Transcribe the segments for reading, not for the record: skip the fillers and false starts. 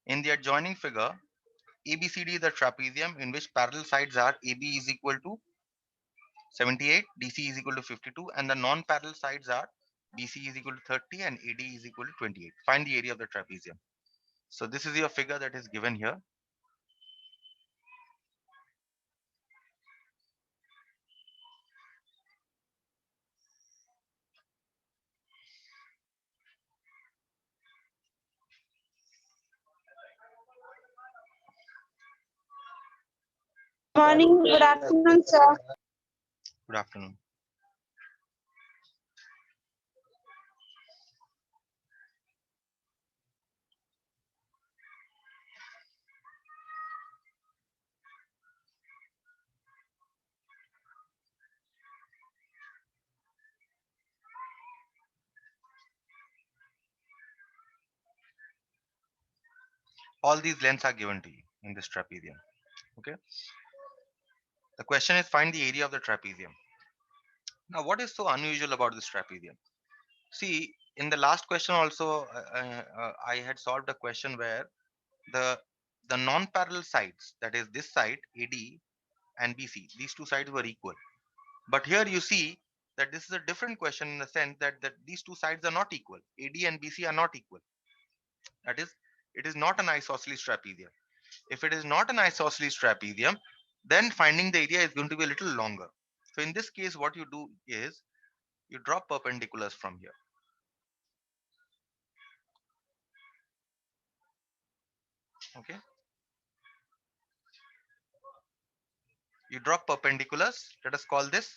In the adjoining figure, ABCD is a trapezium in which parallel sides are AB is equal to 78, DC is equal to 52, and the non-parallel sides are BC is equal to 30 and AD is equal to 28. Find the area of the trapezium. So this is your figure that is given here. Morning, good afternoon, sir. Good afternoon. All these lengths are given to you in this trapezium. Okay. The question is find the area of the trapezium. Now, what is so unusual about this trapezium? See, in the last question also, I had solved a question where the the non-parallel sides, that is this side AD and BC, these two sides were equal. But here you see that this is a different question in the sense that these two sides are not equal. AD and BC are not equal. That is, it is not an isosceles trapezium. If it is not an isosceles trapezium, then finding the area is going to be a little longer. So in this case, what you do is you draw perpendiculars from here. Okay, you draw perpendiculars. Let us call this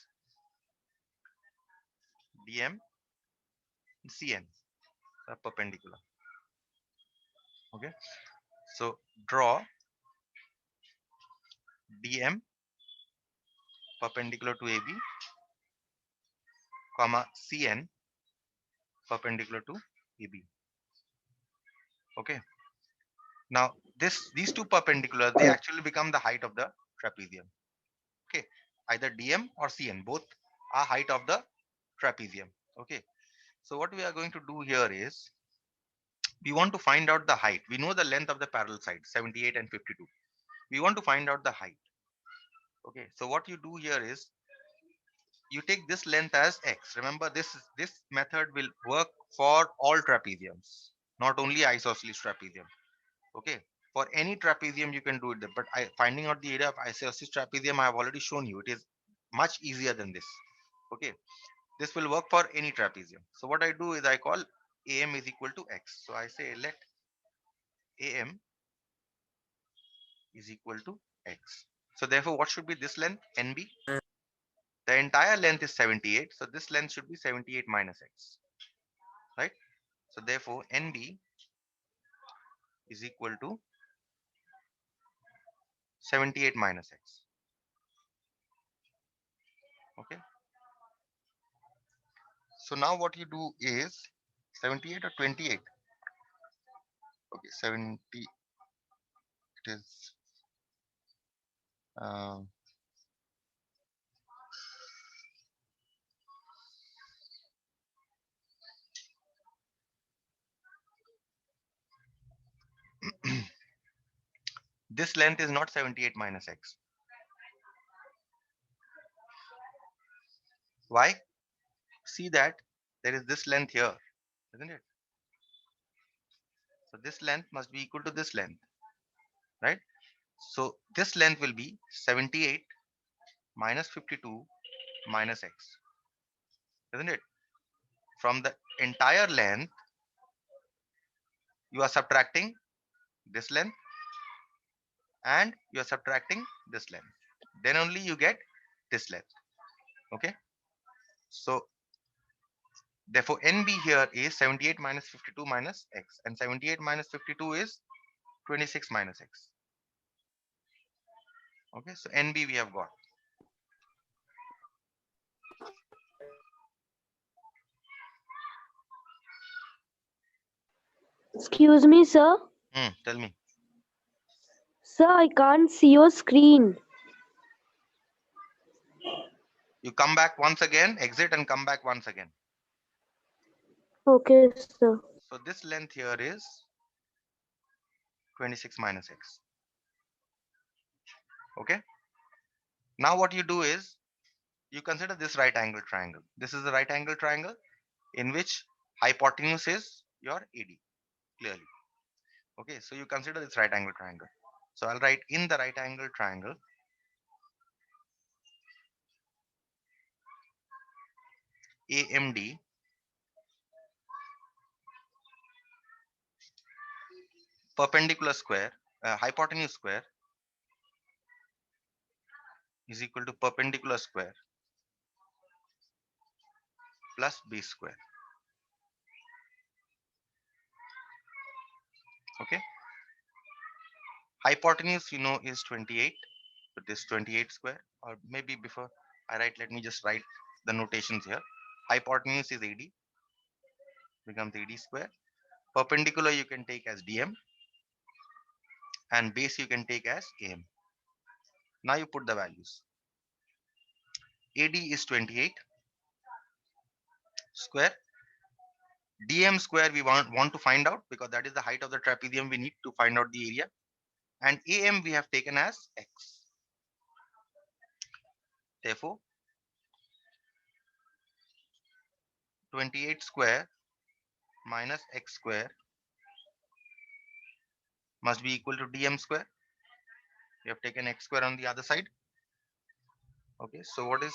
DM and CN, a perpendicular. Okay, so draw DM perpendicular to AB, comma CN perpendicular to AB. Okay. Now these two perpendiculars, they actually become the height of the trapezium. Okay. Either DM or CN, both are height of the trapezium. Okay. So what we are going to do here is we want to find out the height. We know the length of the parallel sides, 78 and 52. We want to find out the height. Okay. So what you do here is you take this length as x. Remember, this method will work for all trapeziums, not only isosceles trapezium. Okay, for any trapezium you can do it, but finding out the area of isosceles trapezium I have already shown you. It is much easier than this. Okay, this will work for any trapezium. So what I do is I call am is equal to x. So I say let am is equal to x. So therefore what should be this length? NB. The entire length is 78, so this length should be 78 minus x, right? So therefore NB is equal to 78 minus x. Okay, so now what you do is 78 or 28. Okay, 70, it is uh, this length is not 78 minus x. Why? See that there is this length here, isn't it? So this length must be equal to this length, right? So this length will be 78 minus 52 minus x, isn't it? From the entire length, you are subtracting this length and you are subtracting this length. Then only you get this length. Okay. So therefore NB here is 78 minus 52 minus x, and 78 minus 52 is 26 minus x. Okay, so NB we have got. Excuse me, sir. Tell me. Sir, I can't see your screen. You come back once again, exit and come back once again. Okay, sir. So this length here is 26 minus x. Okay. Now what you do is you consider this right angle triangle. This is the right angle triangle in which hypotenuse is your AD clearly. Okay, so you consider this right angle triangle. So I'll write in the right angle triangle, AMD perpendicular square, hypotenuse square is equal to perpendicular square plus base square. Okay, hypotenuse you know is 28, but this 28 square, or maybe before I write, let me just write the notations here. Hypotenuse is AD, becomes AD square. Perpendicular you can take as DM, and base you can take as AM. Now you put the values. AD is 28 square. DM square we want to find out because that is the height of the trapezium we need to find out the area. And AM we have taken as x. Therefore, 28 square minus x square must be equal to DM square. We have taken x square on the other side. Okay, so what is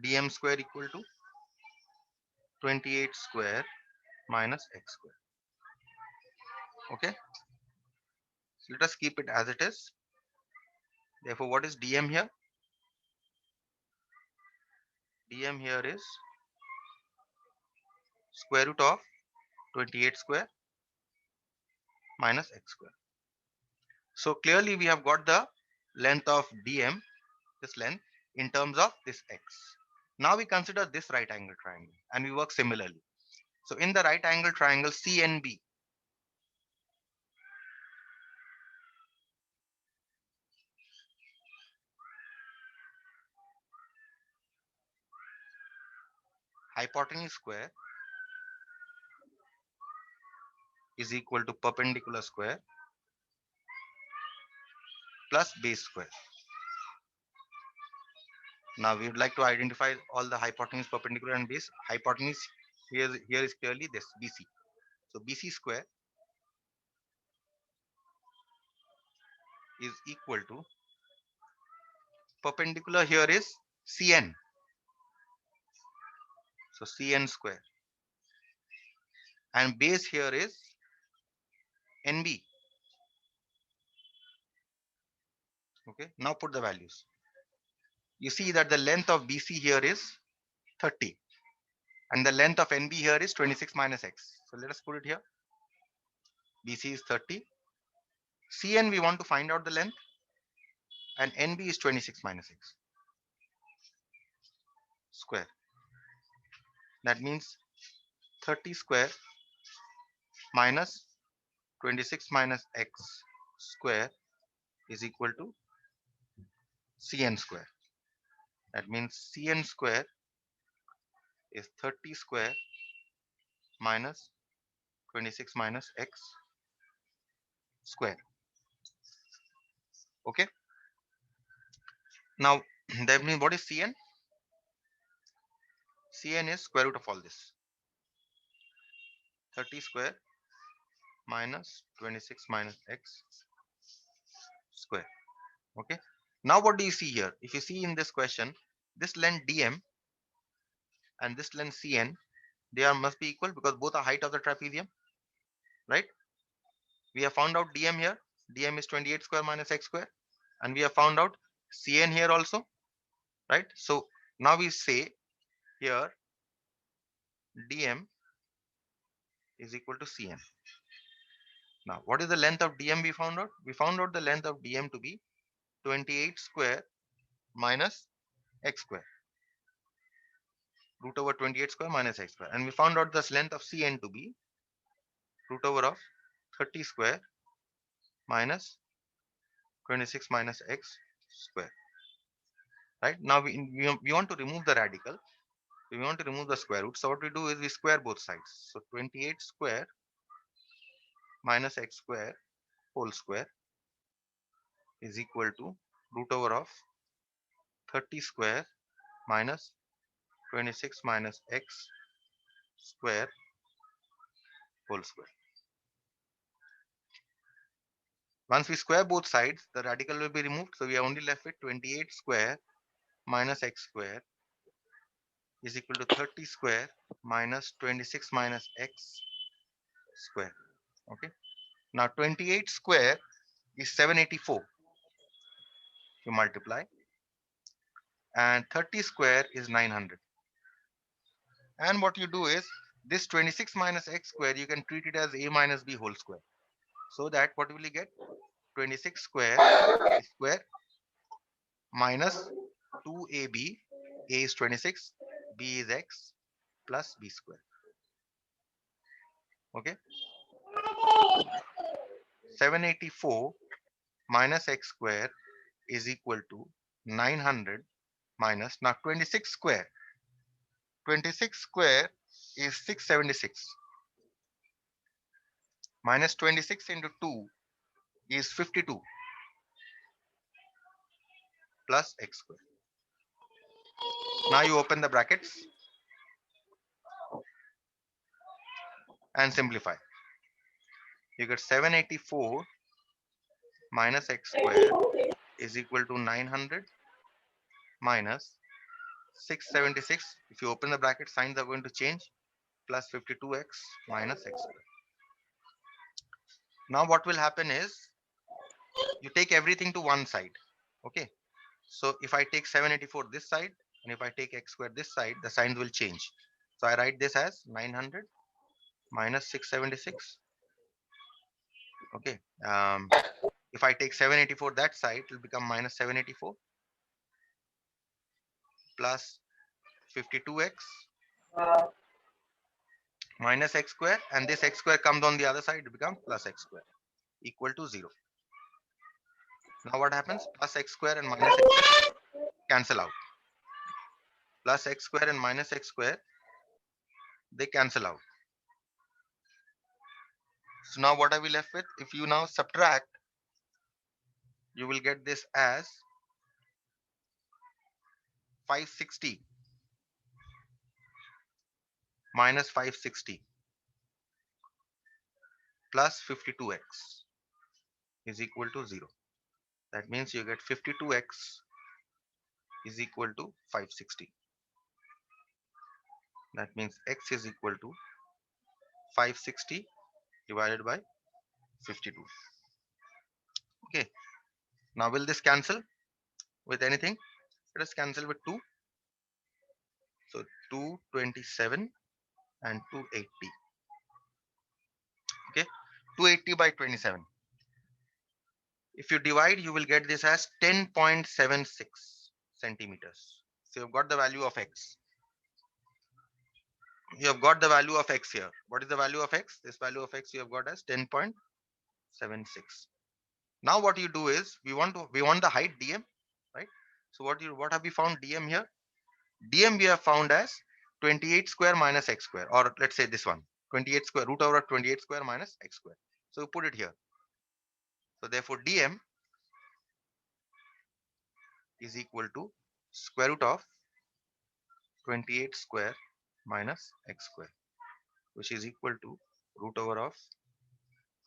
DM square equal to? 28 square minus x square. Okay, so let us keep it as it is. Therefore, what is DM here? DM here is square root of 28 square minus x square. So clearly we have got the length of DM, this length, in terms of this x. Now we consider this right angle triangle and we work similarly. So in the right angle triangle CNB, hypotenuse square is equal to perpendicular square plus base square. Now we would like to identify all the hypotenuse, perpendicular and base. Hypotenuse here is clearly this BC. So BC square is equal to, perpendicular here is CN. So CN square. And base here is NB. Okay, now put the values. You see that the length of BC here is 30 and the length of NB here is 26 minus x. So let us put it here. BC is 30. CN we want to find out the length and NB is 26 minus x square. That means 30 square minus 26 minus x square is equal to CN square. That means CN square is 30 square minus 26 minus x square. Okay. Now that means what is CN? CN is square root of all this. 30 square minus 26 minus x square. Okay. Now what do you see here? If you see in this question, this length DM and this length CN, they are must be equal because both are height of the trapezium, right? We have found out DM here. DM is 28 square minus x square, and we have found out CN here also, right? So now we say here DM is equal to CN. Now what is the length of DM we found out? We found out the length of DM to be 28 square minus x square, root over 28 square minus x square, and we found out this length of CN to be root over of 30 square minus 26 minus x square. Right now we want to remove the radical we want to remove the square root. So what we do is we square both sides. So 28 square minus x square whole square is equal to root over of 30 square minus 26 minus x square whole square. Once we square both sides, the radical will be removed. So we are only left with 28 square minus x square is equal to 30 square minus 26 minus x square. Okay. Now 28 square is 784. You multiply, and 30 square is 900. And what you do is this 26 minus x square, you can treat it as a minus b whole square. So that what will you get? 26 square is square minus 2ab. A is 26, b is x plus b square. Okay. 784 minus x square is equal to 900 minus, now 26 square. 26 square is 676 minus 26 into 2 is 52 plus x square. Now you open the brackets and simplify. You get 784 minus x square is equal to 900 minus 676. If you open the bracket, signs are going to change, plus 52x minus x square. Now what will happen is you take everything to one side. Okay. So if I take 784 this side and if I take x square this side, the signs will change. So I write this as 900 minus 676. Okay. If I take 784 that side, it will become minus 784 plus 52x minus x square, and this x square comes on the other side, it becomes plus x square equal to 0. Now what happens? Plus x square and minus x square cancel out. Plus x square and minus x square, they cancel out. So now what are we left with? If you now subtract, you will get this as 560 minus 560 plus 52x is equal to 0. That means you get 52x is equal to 560. That means x is equal to 560 divided by 52. Okay. Now will this cancel with anything? Let us cancel with 2. So 227 and 280. Okay. 280 by 27. If you divide, you will get this as 10.76 centimeters. So you've got the value of x. You have got the value of x here. What is the value of x? This value of x you have got as 10.76. Now what you do is we want the height dm, right? So what have we found dm here? Dm we have found as 28 square minus x square, or let's say this one, 28 square root over 28 square minus x square. So we put it here. So therefore dm is equal to square root of 28 square minus x square, which is equal to root over of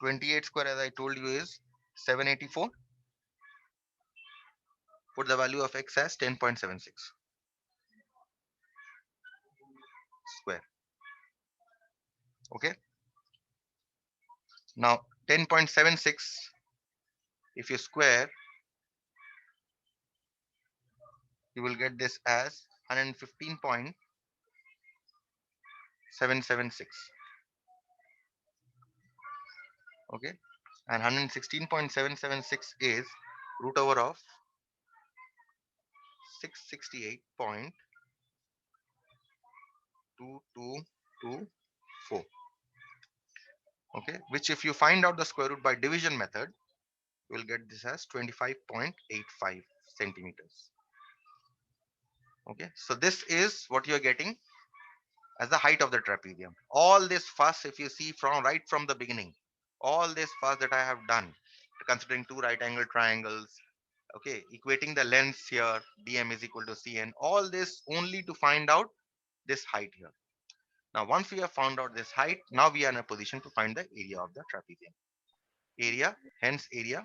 28 square, as I told you, is 784. Put the value of x as 10.76 square. Okay. Now 10.76, if you square, you will get this as 115.776. Okay. And 116.776 is root over of 668.2224. Okay, which if you find out the square root by division method, you will get this as 25.85 centimeters. Okay, so this is what you are getting as the height of the trapezium. All this fuss, if you see from right from the beginning, all this fuss that I have done, considering two right angle triangles, okay, equating the lengths here, dm is equal to cn, all this only to find out this height here. Now, once we have found out this height, now we are in a position to find the area of the trapezium. Area, hence area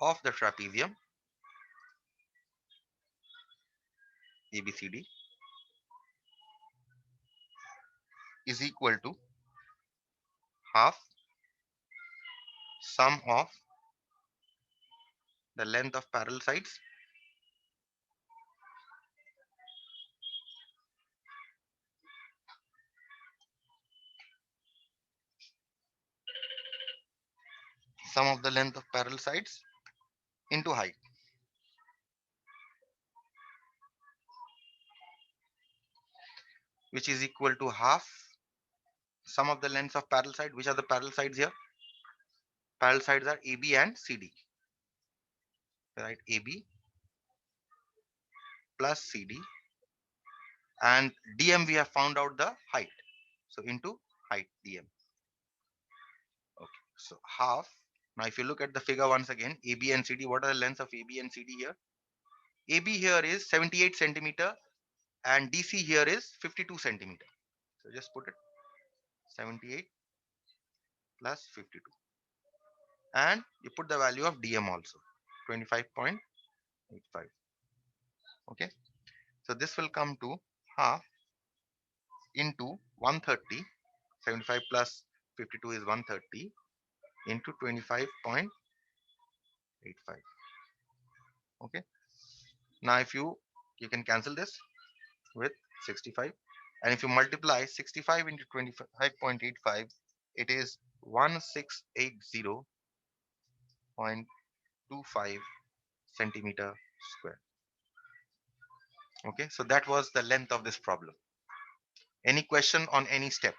of the trapezium ABCD is equal to half sum of the length of parallel sides sum of the length of parallel sides into height, which is equal to half sum of the lengths of parallel side. Which are the parallel sides here? Parallel sides are AB and CD, right? AB plus CD, and DM we have found out the height, so into height DM. Okay, so half. Now, if you look at the figure once again, AB and CD, what are the lengths of AB and CD here? AB here is 78 centimeter and DC here is 52 centimeter. So just put it 78 plus 52, and you put the value of DM also 25.85. Okay, so this will come to half into 130. 75 plus 52 is 130 into 25.85. Okay, now if you can cancel this with 65, and if you multiply 65 into 25.85, it is 1680.25 centimeter square. Okay, so that was the length of this problem. Any question on any step?